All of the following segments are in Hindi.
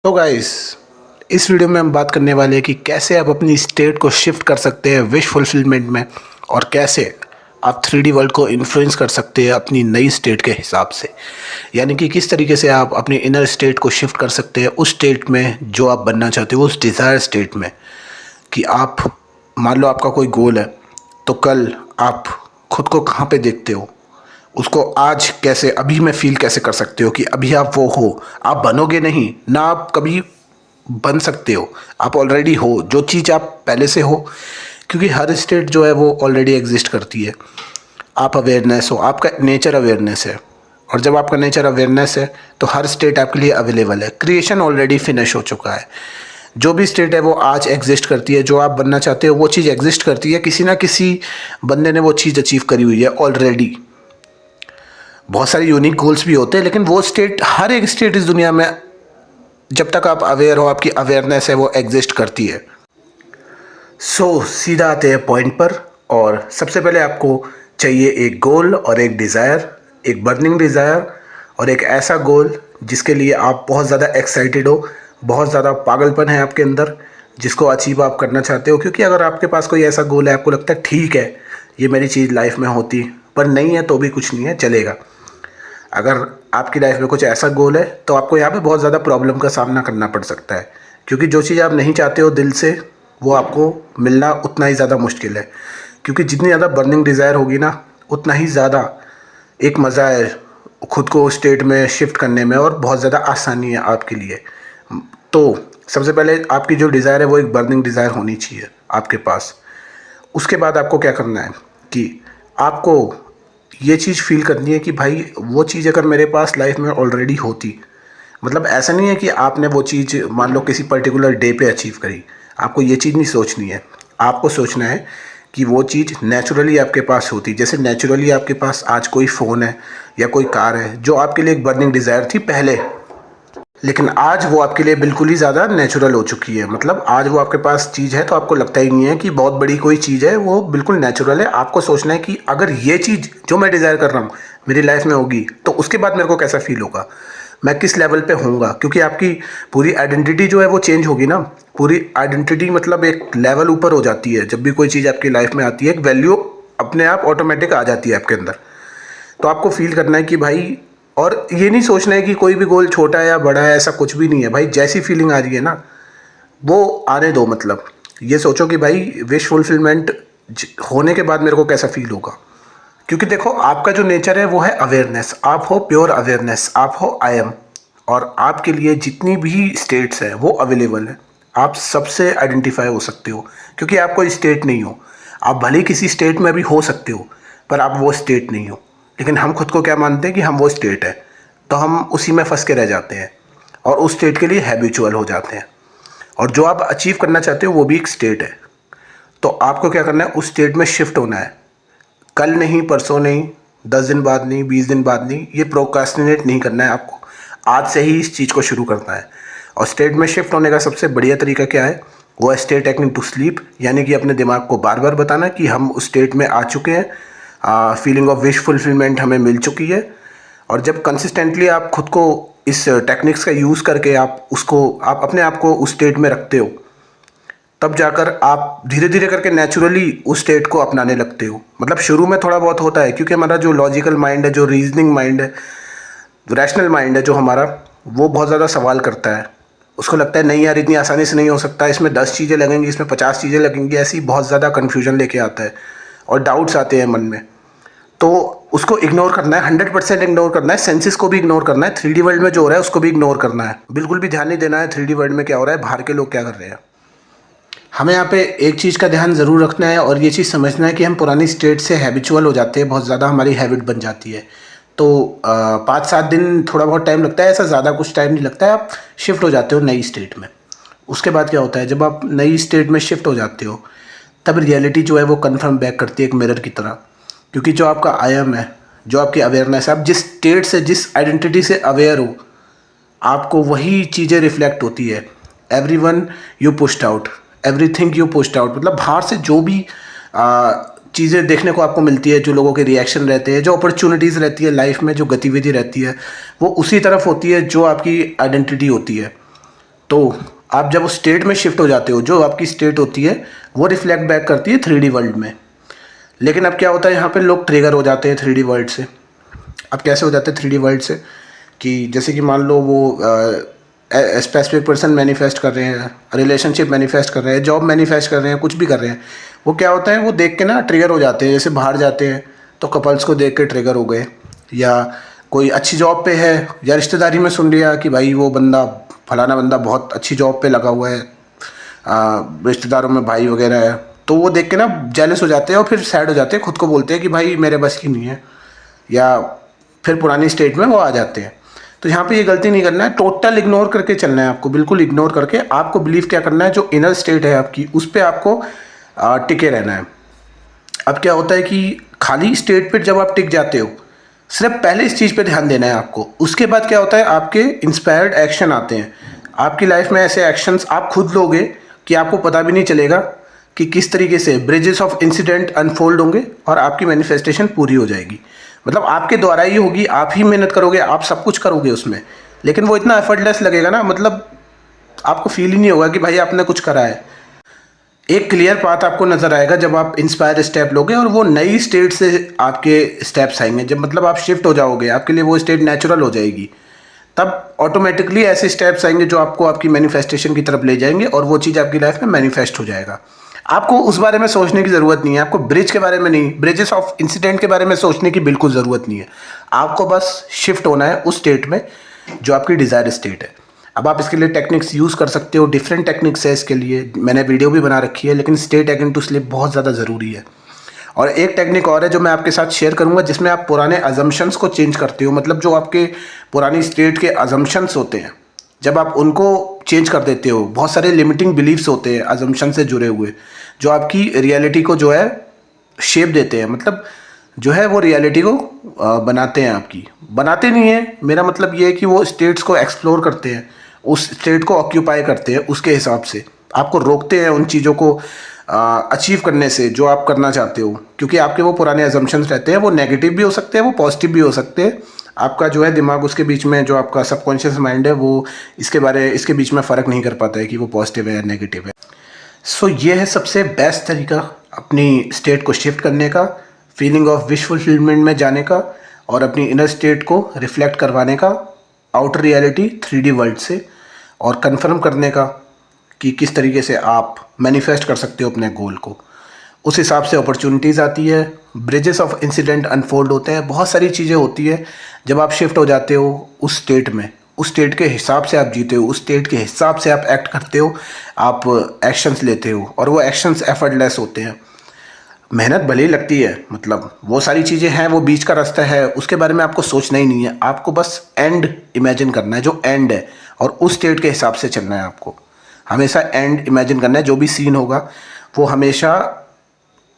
तो गाइस, इस वीडियो में हम बात करने वाले हैं कि कैसे आप अपनी स्टेट को शिफ्ट कर सकते हैं विश फुलफिलमेंट में, और कैसे आप 3D वर्ल्ड को इन्फ्लुएंस कर सकते हैं अपनी नई स्टेट के हिसाब से। यानी कि किस तरीके से आप अपनी इनर स्टेट को शिफ्ट कर सकते हैं उस स्टेट में जो आप बनना चाहते हो, उस डिज़ायर स्टेट में। कि आप मान लो आपका कोई गोल है, तो कल आप खुद को कहाँ पे देखते हो, उसको आज कैसे अभी में फील कैसे कर सकते हो कि अभी आप वो हो। आप बनोगे नहीं ना, आप कभी बन सकते हो, आप ऑलरेडी हो जो चीज़ आप पहले से हो। क्योंकि हर स्टेट जो है वो ऑलरेडी एग्जिस्ट करती है। आप अवेयरनेस हो, आपका नेचर अवेयरनेस है, और जब आपका नेचर अवेयरनेस है तो हर स्टेट आपके लिए अवेलेबल है। क्रिएशन ऑलरेडी फिनिश हो चुका है। जो भी स्टेट है वो आज एग्जिस्ट करती है, जो आप बनना चाहते हो वो चीज़ एग्जिस्ट करती है। किसी ना किसी बंदे ने वो चीज़ अचीव करी हुई है ऑलरेडी। बहुत सारे यूनिक गोल्स भी होते हैं, लेकिन वो स्टेट, हर एक स्टेट इस दुनिया में जब तक आप अवेयर हो, आपकी अवेयरनेस है, वो एग्जिस्ट करती है। सीधा आते हैं पॉइंट पर। और सबसे पहले आपको चाहिए एक गोल और एक डिज़ायर, एक बर्निंग डिज़ायर और एक ऐसा गोल जिसके लिए आप बहुत ज़्यादा एक्साइटेड हो, बहुत ज़्यादा पागलपन है आपके अंदर, जिसको अचीव आप करना चाहते हो। क्योंकि अगर आपके पास कोई ऐसा गोल है, आपको लगता है ठीक है ये मेरी चीज़ लाइफ में होती, पर नहीं है तो भी कुछ नहीं है, चलेगा। अगर आपकी लाइफ में कुछ ऐसा गोल है तो आपको यहाँ पे बहुत ज़्यादा प्रॉब्लम का सामना करना पड़ सकता है। क्योंकि जो चीज़ आप नहीं चाहते हो दिल से, वो आपको मिलना उतना ही ज़्यादा मुश्किल है। क्योंकि जितनी ज़्यादा बर्निंग डिज़ायर होगी ना, उतना ही ज़्यादा एक मज़ा है खुद को स्टेट में शिफ्ट करने में, और बहुत ज़्यादा आसानी है आपके लिए। तो सबसे पहले आपकी जो डिज़ायर है वो एक बर्निंग डिज़ायर होनी चाहिए आपके पास। उसके बाद आपको क्या करना है कि आपको ये चीज़ फील करनी है कि भाई वो चीज़ अगर मेरे पास लाइफ में ऑलरेडी होती, मतलब ऐसा नहीं है कि आपने वो चीज़ मान लो किसी पर्टिकुलर डे पे अचीव करी। आपको ये चीज़ नहीं सोचनी है, आपको सोचना है कि वो चीज़ नेचुरली आपके पास होती। जैसे नेचुरली आपके पास आज कोई फ़ोन है या कोई कार है, जो आपके लिए एक बर्निंग डिज़ायर थी पहले, लेकिन आज वो आपके लिए बिल्कुल ही ज़्यादा नेचुरल हो चुकी है। मतलब आज वो आपके पास चीज़ है तो आपको लगता ही नहीं है कि बहुत बड़ी कोई चीज़ है, वो बिल्कुल नेचुरल है। आपको सोचना है कि अगर ये चीज़ जो मैं डिज़ायर कर रहा हूँ मेरी लाइफ में होगी, तो उसके बाद मेरे को कैसा फील होगा, मैं किस लेवल पे होऊंगा। क्योंकि आपकी पूरी आइडेंटिटी जो है वो चेंज होगी ना। पूरी आइडेंटिटी मतलब एक लेवल ऊपर हो जाती है। जब भी कोई चीज़ आपकी लाइफ में आती है, एक वैल्यू अपने आप ऑटोमेटिक आ जाती है आपके अंदर। तो आपको फील करना है कि भाई, और ये नहीं सोचना है कि कोई भी गोल छोटा है या बड़ा है, ऐसा कुछ भी नहीं है भाई। जैसी फीलिंग आ रही है ना वो आने दो। मतलब ये सोचो कि भाई विश फुलफिलमेंट होने के बाद मेरे को कैसा फील होगा। क्योंकि देखो, आपका जो नेचर है वो है अवेयरनेस। आप हो प्योर अवेयरनेस, आप हो आई एम। और आपके लिए जितनी भी स्टेट्स हैं वो अवेलेबल है। आप सबसे आइडेंटिफाई हो सकते हो, क्योंकि आप कोई स्टेट नहीं हो। आप भले किसी स्टेट में भी हो सकते हो, पर आप वो स्टेट नहीं हो। लेकिन हम खुद को क्या मानते हैं कि हम वो स्टेट है, तो हम उसी में फंस के रह जाते हैं और उस स्टेट के लिए हैबिचुअल हो जाते हैं। और जो आप अचीव करना चाहते हो वो भी एक स्टेट है। तो आपको क्या करना है, उस स्टेट में शिफ्ट होना है। कल नहीं, परसों नहीं, 10 दिन बाद नहीं, 20 दिन बाद नहीं, ये प्रोक्रास्टिनेट नहीं करना है आपको। आज से ही इस चीज़ को शुरू करना है। और स्टेट में शिफ्ट होने का सबसे बढ़िया तरीका क्या है, वो है स्टे टेक्निक टू स्लीप। यानी कि अपने दिमाग को बार बार बताना कि हम उस स्टेट में आ चुके हैं, फीलिंग ऑफ विश फुलफिलमेंट हमें मिल चुकी है। और जब कंसिस्टेंटली आप खुद को इस टेक्निक्स का यूज़ करके आप अपने आप को उस स्टेट में रखते हो, तब जाकर आप धीरे धीरे करके नेचुरली उस स्टेट को अपनाने लगते हो। मतलब शुरू में थोड़ा बहुत होता है, क्योंकि हमारा जो लॉजिकल माइंड है, जो रीजनिंग माइंड है, रैशनल माइंड है जो हमारा, वो बहुत ज़्यादा सवाल करता है। उसको लगता है नहीं यार, इतनी आसानी से नहीं हो सकता, इसमें 10 चीज़ें लगेंगी, इसमें 50 चीज़ें लगेंगी, ऐसी बहुत ज़्यादा कन्फ्यूजन लेके आता है और डाउट्स आते हैं मन में। तो उसको इग्नोर करना है, 100% इग्नोर करना है। सेंसेस को भी इग्नोर करना है, 3D वर्ल्ड में जो हो रहा है उसको भी इग्नोर करना है। बिल्कुल भी ध्यान नहीं देना है 3D वर्ल्ड में क्या हो रहा है, बाहर के लोग क्या कर रहे हैं। हमें यहाँ पे एक चीज़ का ध्यान ज़रूर रखना है, और ये चीज़ समझना है कि हम पुरानी स्टेट से हैबिचुअल हो जाते हैं, बहुत ज़्यादा हमारी हैबिट बन जाती है। तो 5-7 दिन थोड़ा बहुत टाइम लगता है, ऐसा ज़्यादा कुछ टाइम नहीं लगता है। आप शिफ्ट हो जाते हो नई स्टेट में। उसके बाद क्या होता है, जब आप नई स्टेट में शिफ्ट हो जाते हो, तब रियलिटी जो है वो कन्फर्म बैक करती है एक मिरर की तरह। क्योंकि जो आपका आई एम है, जो आपकी अवेयरनेस है, आप जिस स्टेट से, जिस आइडेंटिटी से अवेयर हो, आपको वही चीज़ें रिफ्लेक्ट होती है। Every one you pushed out, everything you pushed out. मतलब बाहर से जो भी चीज़ें देखने को आपको मिलती है, जो लोगों के रिएक्शन रहते हैं, जो अपॉर्चुनिटीज़ रहती है लाइफ में, जो गतिविधि रहती है, वो उसी तरफ होती है जो आपकी आइडेंटिटी होती है। तो आप जब उस स्टेट में शिफ्ट हो जाते हो, जो आपकी स्टेट होती है वो रिफ्लेक्ट बैक करती है 3D वर्ल्ड में। लेकिन अब क्या होता है, यहाँ पे लोग ट्रिगर हो जाते हैं 3D वर्ल्ड से। अब कैसे हो जाते हैं 3D वर्ल्ड से, कि जैसे कि मान लो वो स्पेसिफिक पर्सन मैनिफेस्ट कर रहे हैं, रिलेशनशिप मैनिफेस्ट कर रहे हैं, जॉब मैनिफेस्ट कर रहे हैं, कुछ भी कर रहे हैं, वो क्या होता है, वो देख के ना ट्रिगर हो जाते हैं। जैसे बाहर जाते हैं तो कपल्स को देख के ट्रिगर हो गए, या कोई अच्छी जॉब पे है, या रिश्तेदारी में सुन लिया कि भाई वो बंदा, फलाना बंदा बहुत अच्छी जॉब पे लगा हुआ है, रिश्तेदारों में भाई वगैरह है, तो वो देख के ना जेलस हो जाते हैं और फिर सैड हो जाते हैं, खुद को बोलते हैं कि भाई मेरे बस की नहीं है, या फिर पुरानी स्टेट में वो आ जाते हैं। तो यहाँ पे ये गलती नहीं करना है, टोटल इग्नोर करके चलना है आपको, बिल्कुल इग्नोर करके आपको बिलीव क्या करना है, जो इनर स्टेट है आपकी उस पर आपको टिके रहना है। अब क्या होता है कि खाली स्टेट पे जब आप टिक जाते हो, सिर्फ पहले इस चीज़ पे ध्यान देना है आपको। उसके बाद क्या होता है, आपके इंस्पायर्ड एक्शन आते हैं आपकी लाइफ में। ऐसे एक्शंस आप खुद लोगे कि आपको पता भी नहीं चलेगा कि किस तरीके से ब्रिजेस ऑफ इंसिडेंट अनफोल्ड होंगे और आपकी मैनिफेस्टेशन पूरी हो जाएगी। मतलब आपके द्वारा ही होगी, आप ही मेहनत करोगे, आप सब कुछ करोगे उसमें, लेकिन वो इतना एफर्टलेस लगेगा ना, मतलब आपको फील ही नहीं होगा कि भाई आपने कुछ करा है। एक क्लियर पाथ आपको नज़र आएगा जब आप इंस्पायर स्टेप लोगे, और वो नई स्टेट से आपके स्टेप्स आएंगे। जब मतलब आप शिफ्ट हो जाओगे, आपके लिए वो स्टेट नेचुरल हो जाएगी, तब ऑटोमेटिकली ऐसे स्टेप्स आएंगे जो आपको आपकी मैनिफेस्टेशन की तरफ ले जाएंगे, और वो चीज़ आपकी लाइफ में मैनिफेस्ट हो जाएगा। आपको उस बारे में सोचने की ज़रूरत नहीं है, आपको ब्रिज के बारे में नहीं, ब्रिजेस ऑफ इंसिडेंट के बारे में सोचने की बिल्कुल ज़रूरत नहीं है। आपको बस शिफ्ट होना है उस स्टेट में जो आपकी डिज़ायर स्टेट है। अब आप इसके लिए टेक्निक्स यूज़ कर सकते हो, डिफरेंट टेक्निक्स है इसके लिए, मैंने वीडियो भी बना रखी है, लेकिन स्टेट अगेन टू स्लिप बहुत ज़्यादा ज़रूरी है। और एक टेक्निक और है जो मैं आपके साथ शेयर करूंगा, जिसमें आप पुराने अजम्पशंस को चेंज करते हो। मतलब जो आपके पुरानी स्टेट के अजम्पशंस होते हैं, जब आप उनको चेंज कर देते हो, बहुत सारे लिमिटिंग बिलीव्स होते हैं अजम्पशन से जुड़े हुए, जो आपकी रियलिटी को जो है शेप देते हैं, मतलब जो है वो रियलिटी को बनाते हैं आपकी। बनाते नहीं है, मेरा मतलब ये है कि वो स्टेट्स को एक्सप्लोर करते हैं, उस स्टेट को ऑक्यूपाई करते हैं, उसके हिसाब से आपको रोकते हैं उन चीज़ों को अचीव करने से जो आप करना चाहते हो। क्योंकि आपके वो पुराने अजम्पशंस रहते हैं, वो नेगेटिव भी हो सकते हैं, वो पॉजिटिव भी हो सकते हैं। आपका जो है दिमाग, उसके बीच में जो आपका सबकॉन्शियस माइंड है, वो इसके बीच में फ़र्क नहीं कर पाता है कि वो पॉजिटिव है या नेगेटिव है। सो ये है सबसे बेस्ट तरीका अपनी स्टेट को शिफ्ट करने का, फीलिंग ऑफ विश फुलफिलमेंट में जाने का, और अपनी इनर स्टेट को रिफ्लेक्ट करवाने का आउटर रियलिटी 3D वर्ल्ड से, और कंफर्म करने का कि किस तरीके से आप मैनिफेस्ट कर सकते हो अपने गोल को। उस हिसाब से अपॉर्चुनिटीज़ आती है, ब्रिजेस ऑफ इंसिडेंट अनफोल्ड होते हैं, बहुत सारी चीज़ें होती है। जब आप शिफ्ट हो जाते हो उस स्टेट में, उस स्टेट के हिसाब से आप जीते हो, उस स्टेट के हिसाब से आप एक्ट करते हो, आप एक्शंस लेते हो, और वो एक्शंस एफर्टलेस होते हैं। मेहनत भले ही लगती है, मतलब वो सारी चीज़ें हैं, वो बीच का रास्ता है, उसके बारे में आपको सोचना ही नहीं है। आपको बस एंड इमेजिन करना है, जो एंड है, और उस स्टेट के हिसाब से चलना है। आपको हमेशा एंड इमेजिन करना है, जो भी सीन होगा वो हमेशा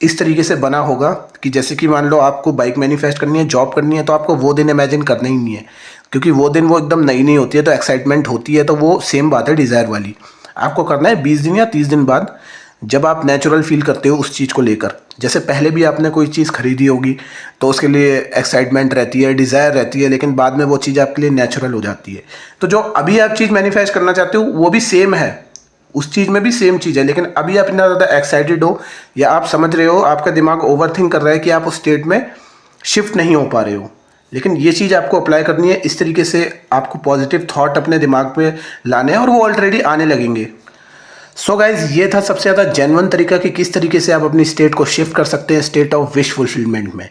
इस तरीके से बना होगा कि जैसे कि मान लो आपको बाइक मैनिफेस्ट करनी है, जॉब करनी है, तो आपको वो दिन इमेजिन करना ही नहीं है, क्योंकि वो दिन वो एकदम नई नहीं होती है, तो एक्साइटमेंट होती है, तो वो सेम बात है डिज़ायर वाली। आपको करना है 20 दिन या 30 दिन बाद, जब आप नेचुरल फील करते हो उस चीज़ को लेकर। जैसे पहले भी आपने कोई चीज़ खरीदी होगी तो उसके लिए एक्साइटमेंट रहती है, डिज़ायर रहती है, लेकिन बाद में वो चीज़ आपके लिए नेचुरल हो जाती है। तो जो अभी आप चीज़ मैनिफेस्ट करना चाहते हो वो भी सेम है, उस चीज़ में भी सेम चीज़ है, लेकिन अभी आप इतना ज़्यादा एक्साइटेड हो, या आप समझ रहे हो, आपका दिमाग ओवरथिंक कर रहा है कि आप उस स्टेट में शिफ्ट नहीं हो पा रहे हो। लेकिन ये चीज़ आपको अप्लाई करनी है, इस तरीके से आपको पॉजिटिव थॉट अपने दिमाग पे लाने हैं, और वो ऑलरेडी आने लगेंगे। सो गाइज, ये था सबसे ज़्यादा जेन्युइन तरीका कि किस तरीके से आप अपनी स्टेट को शिफ्ट कर सकते हैं स्टेट ऑफ विश फुलफिलमेंट में।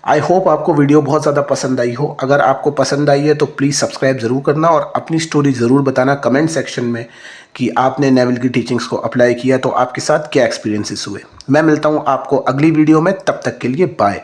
आई होप आपको वीडियो बहुत ज़्यादा पसंद आई हो। अगर आपको पसंद आई है तो प्लीज़ सब्सक्राइब ज़रूर करना, और अपनी स्टोरी ज़रूर बताना कमेंट सेक्शन में कि आपने नेविल की टीचिंग्स को अप्लाई किया तो आपके साथ क्या एक्सपीरियंसेस हुए। मैं मिलता हूँ आपको अगली वीडियो में, तब तक के लिए बाय।